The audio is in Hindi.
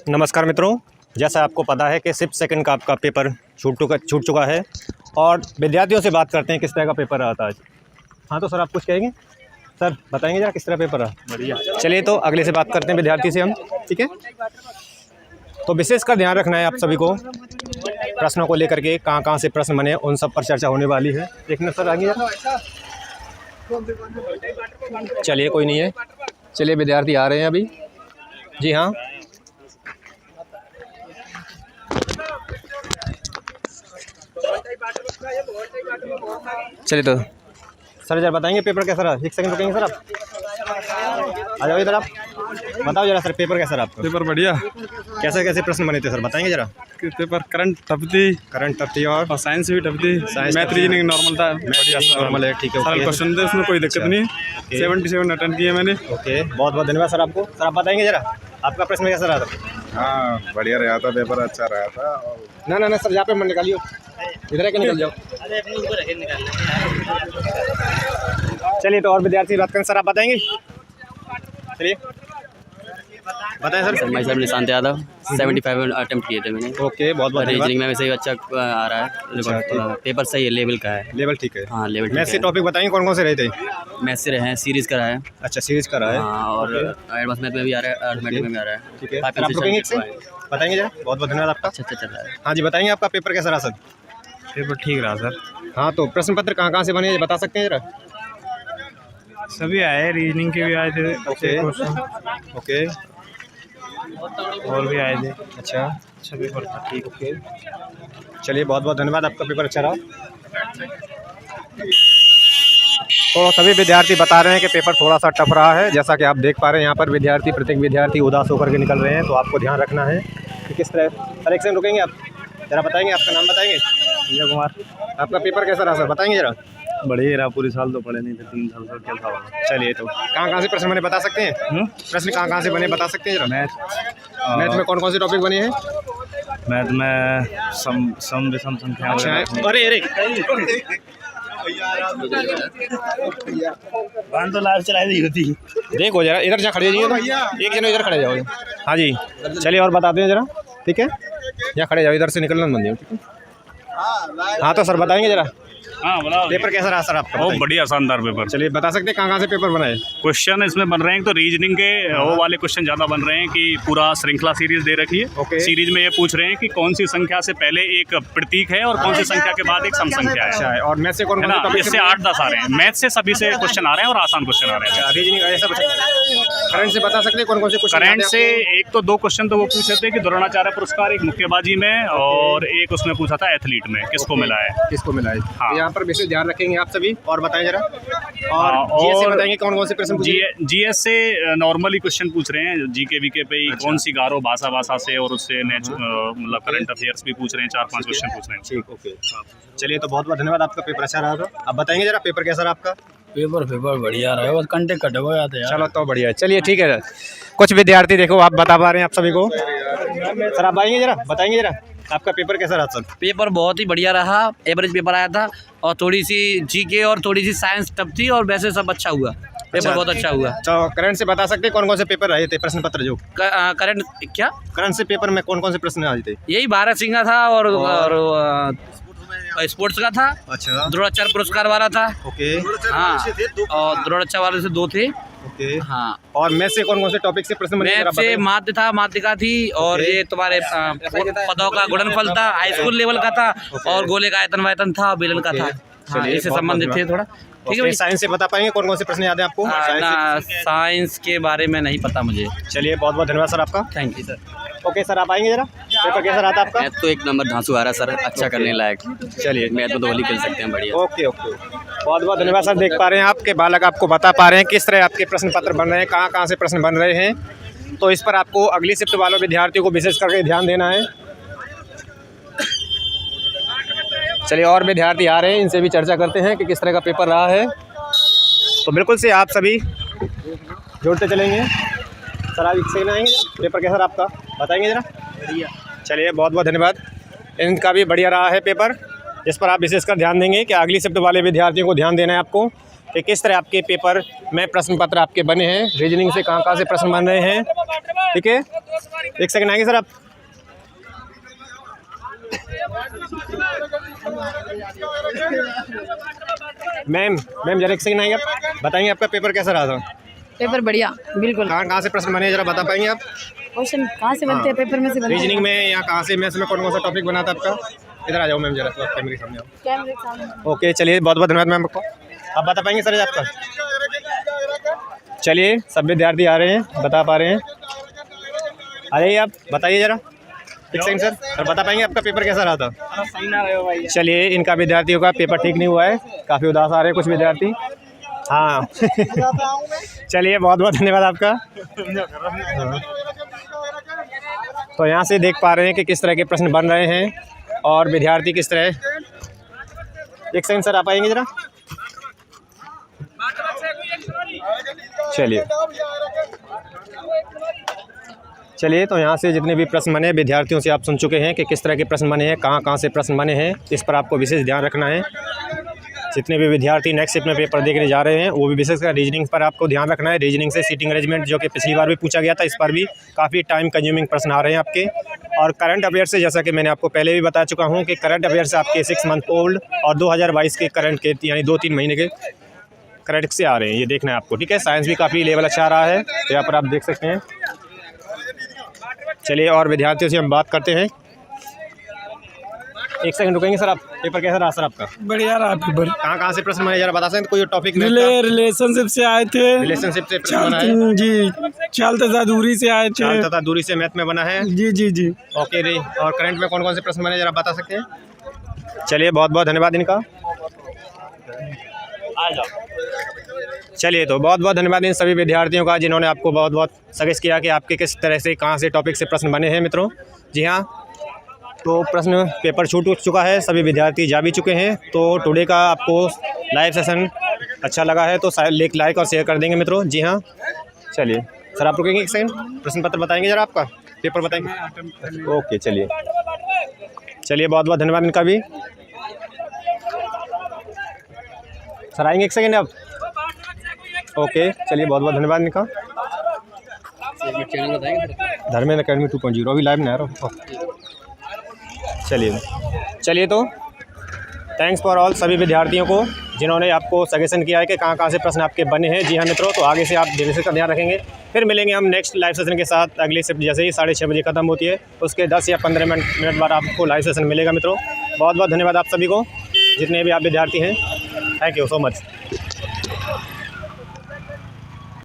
नमस्कार मित्रों, जैसा आपको पता है कि शिफ्ट सेकंड का आपका पेपर छूट चुका है और विद्यार्थियों से बात करते हैं किस तरह का पेपर रहा था आज। हाँ तो सर आप कुछ कहेंगे? सर बताएंगे जरा किस तरह पेपर रहा? बढ़िया। चलिए तो अगले से बात करते हैं विद्यार्थी से हम, ठीक है। तो विशेषकर ध्यान रखना है आप सभी को प्रश्नों को लेकर के, कहाँ कहाँ से प्रश्न बने उन सब पर चर्चा होने वाली है। एक मिनट सर आगे। चलिए कोई नहीं है, चलिए विद्यार्थी आ रहे हैं अभी। जी हाँ, चलिए तो सर जरा बताएंगे पेपर कैसा रहा? एक सेकंड रुकेंगे सर, आप आ जाओ इधर। आप बताओ जरा सर पेपर कैसा रहा आपका? पेपर बढ़िया। कैसे कैसे प्रश्न बने थे सर, बताएंगे जरा? पेपर करंट टफ थी और साइंस भी टफ थी। मैथ रीजनिंग नॉर्मल था, नॉर्मल है, ठीक है। सारे क्वेश्चन थे उसमें, कोई दिक्कत नहीं। 77 अटेंड किए मैंने। ओके, बहुत बहुत धन्यवाद सर आपको। सर आप बताएंगे जरा आपका प्रश्न कैसा रहा था? हाँ बढ़िया रहा था, पेपर अच्छा रहा था। ना सर यहाँ पे मन निकालियो, इधर के निकल जाओ। चलिए तो और विद्यार्थी बात करें। सर आप बताएंगे? चलिए बताएं सर। मैं सर निशांत यादव 75 अटेम्प्ट किए थे मैंने। ओके, बहुत बहुत रीजनिंग में वैसे ही अच्छा आ रहा है। पेपर सही है, लेवल का है। लेवल ठीक है। हाँ लेवल। मैथ से टॉपिक बताएंगे कौन कौन से रहे थे? मैथ से रहे हैं, सीरीज का रहा है। अच्छा सीरीज का रहा है। हाँ, और एडवांस मैथ में भी आ रहा है, अर्थमेटिक में भी आ रहा है। ठीक है, आप रुकेंगे एक से बताएंगे जरा? बहुत बहुत धन्यवाद आपका। अच्छा चल रहा है। हाँ जी बताएंगे आपका पेपर कैसा रहा सर? पेपर ठीक रहा सर। हाँ तो प्रश्न पत्र कहाँ कहाँ से बने बता सकते हैं जरा? सभी आए, रीजनिंग के भी आए थे। ओके और भी आए थे। अच्छा पेपर था ठीक। ओके चलिए बहुत बहुत धन्यवाद, आपका पेपर अच्छा रहा। तो सभी विद्यार्थी बता रहे हैं कि पेपर थोड़ा सा टफ रहा है। जैसा कि आप देख पा रहे हैं यहाँ पर विद्यार्थी, प्रत्येक विद्यार्थी उदास होकर के निकल रहे हैं। तो आपको ध्यान रखना है कि किस तरह। सर एक सेकंड रुकेंगे, आप जरा बताएंगे आपका नाम बताएंगे? विजय कुमार। आपका पेपर कैसा रहा सर, बताएंगे जरा? बढ़िया रहा, पूरे साल तो पढ़े नहीं थे, 3 साल क्या था। चलिए तो कहाँ से प्रश्न बने बता सकते हैं? प्रश्न कहाँ से बने बता सकते हैं जरा? मैथ में कौन कौन से टॉपिक बने हैं? मैथ में सम विषम संख्या। अच्छा, अरे तो लाइव चलाई दी होती। देखो जरा इधर जहाँ खड़े जाइए तो एक जन इधर खड़े जाओ। हाँ जी चलिए और बताते हैं जरा, ठीक है। यहाँ खड़े जाओ, इधर से निकलना बंद है, ठीक है। हाँ तो सर बताएंगे जरा हाँ बताओ। पेपर कैसा रहा सर आपका? बहुत बढ़िया, शानदार पेपर। चलिए बता सकते हैं कहाँ से पेपर बनाए? क्वेश्चन इसमें बन रहे हैं तो रीजनिंग के वो वाले क्वेश्चन ज़्यादा बन रहे हैं कि पूरा श्रृंखला सीरीज दे रखी है। ओके। सीरीज में ये पूछ रहे हैं कि कौन सी संख्या से पहले एक प्रतीक है और कौन सी संख्या के बाद एक सम संख्या अच्छा है। और मैथ से कौन है ना, इससे 8-10 आ रहे हैं। मैथ से सभी से क्वेश्चन आ रहे हैं और आसान क्वेश्चन आ रहे हैं। रीजनिंग ऐसा करंट से बता सकते हैं कौन कौन से क्वेश्चन? करंट से एक तो 2 क्वेश्चन तो वो पूछे थे कि द्रोणाचार्य पुरस्कार एक मुक्केबाजी में और एक उसमें पूछा था एथलीट में किसको मिला है। किसको मिला है? हाँ। यहाँ पर विशेष ध्यान रखेंगे आप सभी। और बताएं जरा, और जीएस से बताएंगे कौन कौन से प्रश्न? जीएस से नॉर्मली क्वेश्चन पूछ रहे हैं, जीके वीके पे ही। कौन सी गारो भाषा से और उससे मतलब करंट अफेयर्स भी पूछ रहे हैं, 4-5 क्वेश्चन पूछ रहे हैं। ठीक, ओके चलिए तो बहुत बहुत धन्यवाद, आपका पेपर अच्छा रहा था। अब बताएंगे जरा पेपर कैसा रहा आपका? पेपर बढ़िया रहा, बस कंटे कटे हुए आते हैं। चलो तो बढ़िया है, चलिए ठीक है। कुछ विद्यार्थी देखो आप बता पा रहे हैं आप सभी को। सर आप आएंगे जरा, बताएंगे जरा आपका पेपर कैसा रहा सर? पेपर बहुत ही बढ़िया रहा, एवरेज पेपर आया था और थोड़ी सी जीके और थोड़ी सी साइंस टफ थी और वैसे सब अच्छा हुआ। पेपर बहुत अच्छा हुआ। तो करंट से बता सकते हैं कौन कौन से पेपर रहे थे, प्रश्न पत्र जो? करंट क्या? करंट से पेपर में कौन कौन से प्रश्न आए थे? यही भारत सिंह का था और स्पोर्ट्स का था। अच्छा, द्रोणाचार्य पुरस्कार वाला था। ओके हाँ, और द्रोणाचार्य वाले से 2 थे। ओके हाँ, और मैथ से कौन कौन से टॉपिक से प्रश्न बने? मैथ से माध्य था, माध्यिका थी और ये तुम्हारे पदों का गुणनफल था, हाई स्कूल लेवल का था और गोले का आयतन वायतन था, बेलन का था। हाँ, इससे संबंधित थे थोड़ा। ठीक है। साइंस से बता पाएंगे कौन कौन से प्रश्न याद है आपको? साइंस के बारे में नहीं पता मुझे। चलिए बहुत बहुत धन्यवाद सर आपका। Thank you sir. Okay sir आप आएंगे जरा, पेपर कैसा रहा था आपका? मैथ तो 1 नंबर धांसू आ रहा सर, अच्छा करने लायक। चलिए मैथ में तो होली खेल सकते हैं, बढ़िया। ओके बहुत बहुत धन्यवाद सर। देख पा रहे हैं आपके बालक आपको बता पा रहे हैं किस तरह आपके प्रश्न पत्र बन रहे हैं, कहाँ कहाँ से प्रश्न बन रहे हैं। तो इस पर आपको अगली शिफ्ट वालों विद्यार्थियों को विशेष करके ध्यान देना है। चलिए और विद्यार्थी आ रहे हैं, इनसे भी चर्चा करते हैं कि किस तरह का पेपर रहा है। तो बिल्कुल से आप सभी जोड़ते चलेंगे। सर आप इससे आएंगे, पेपर कैसा रहा आपका बताएंगे जरा? बढ़िया। चलिए बहुत बहुत धन्यवाद, इनका भी बढ़िया रहा है पेपर, जिस पर आप विशेषकर ध्यान देंगे कि अगली शिफ्ट वाले विद्यार्थियों को ध्यान देना है आपको कि किस तरह आपके पेपर में प्रश्न पत्र आपके बने हैं, रीजनिंग से कहाँ कहाँ से प्रश्न बन रहे हैं। ठीक है, एक सेकंड आएंगे सर आप। मैम जरा एक सेकंड आएंगे आप, बताएंगे आपका पेपर कैसा रहा था? पेपर बढ़िया, बिल्कुल। कहाँ से प्रश्न बने, जरा बता पाएंगे आप? क्वेश्चन कहाँ से बनते हैं? पेपर में से बनते हैं। रीजनिंग में या कहाँ से, मैथ्स में कौन सा टॉपिक बना था आपका? इधर आ जाओ मैम, जरा तो कैमरे सामने आओ। कैमरे के सामने। ओके, चलिए बहुत बहुत धन्यवाद मैम आपको। आप बता पाएंगे सर आपका? चलिए सब विद्यार्थी आ रहे हैं, बता पा रहे हैं, आ जाइए आप, बताइए जरा एक सेकंड सर बता पाएंगे आपका पेपर कैसा रहा था? चलिए, इनका विद्यार्थियों का पेपर ठीक नहीं हुआ है, काफ़ी उदास आ रहे हैं कुछ विद्यार्थी। हाँ चलिए बहुत बहुत धन्यवाद आपका। तो यहाँ से देख पा रहे हैं कि किस तरह के प्रश्न बन रहे हैं और विद्यार्थी किस तरह। एक सेकंड सर आप आएंगे जरा। चलिए तो यहाँ से जितने भी प्रश्न बने विद्यार्थियों से आप सुन चुके हैं कि किस तरह के प्रश्न बने हैं, कहाँ कहाँ से प्रश्न बने हैं, इस पर आपको विशेष ध्यान रखना है। जितने भी विद्यार्थी नेक्स्ट शिफ्ट में पेपर देखने जा रहे हैं वो भी विशेषकर रीजनिंग पर आपको ध्यान रखना है। रीजनिंग से सीटिंग अरेंजमेंट जो कि पिछली बार भी पूछा गया था, इस पर भी काफ़ी टाइम कंज्यूमिंग प्रश्न आ रहे हैं आपके। और करंट अफेयर से, जैसा कि मैंने आपको पहले भी बता चुका हूँ कि करंट अफेयर से आपके 6 मंथ ओल्ड और 2022 के करंट के यानी 2-3 महीने के करंट से आ रहे हैं, ये देखना है आपको। ठीक है, साइंस भी काफ़ी लेवल अच्छा आ रहा है, तो यहाँ पर आप देख सकते हैं। चलिए और विद्यार्थियों से हम बात करते हैं। एक सेकंड रुकेंगे सर आप, पेपर कैसा रहा सर आपका? बढ़िया रहा पेपर। कहाँ से प्रश्न बने जरा बता सकते हैं? कोई टॉपिक रिलेशनशिप से आए थे। रिलेशनशिप से प्रश्न बना है जी, चाल तथा दूरी से आए थे। चाल तथा दूरी से मैथ में बना है। जी जी जी। ओके रे, और करंट में कौन कौन से प्रश्न बने जरा बता सकते हैं? चलिए बहुत बहुत धन्यवाद इनका। चलिए तो बहुत बहुत धन्यवाद इन सभी विद्यार्थियों का जिन्होंने आपको बहुत बहुत सजेस्ट किया कि आपके किस तरह से कहाँ से टॉपिक से प्रश्न बने हैं मित्रों। जी हाँ, तो प्रश्न पेपर छूट चुका है, सभी विद्यार्थी जा भी चुके हैं। तो टुडे का आपको लाइव सेशन अच्छा लगा है तो लाइक और शेयर कर देंगे मित्रों। जी हाँ, चलिए सर आप रुकेंगे एक सेकंड, प्रश्न पत्र बताएंगे जरा, आपका पेपर बताएंगे। ओके चलिए बहुत बहुत धन्यवाद इनका भी। सर आएंगे एक सेकंड आप। ओके चलिए बहुत बहुत धन्यवाद इनका। धर्मेंद्र अकेडमी 2.0 अभी लाइव नहीं आ रहा। चलिए तो थैंक्स फॉर ऑल सभी विद्यार्थियों को जिन्होंने आपको सजेशन किया है कि कहाँ कहाँ से प्रश्न आपके बने हैं। जी हाँ मित्रों, तो आगे से आप दिनचर्या का ध्यान रखेंगे। फिर मिलेंगे हम नेक्स्ट लाइव सेशन के साथ। अगली शिफ्ट जैसे ही 6:30 बजे खत्म होती है उसके 10 या 15 मिनट बाद आपको लाइव सेशन मिलेगा मित्रों। बहुत बहुत धन्यवाद आप सभी को जितने भी आप विद्यार्थी हैं। Thank you so much.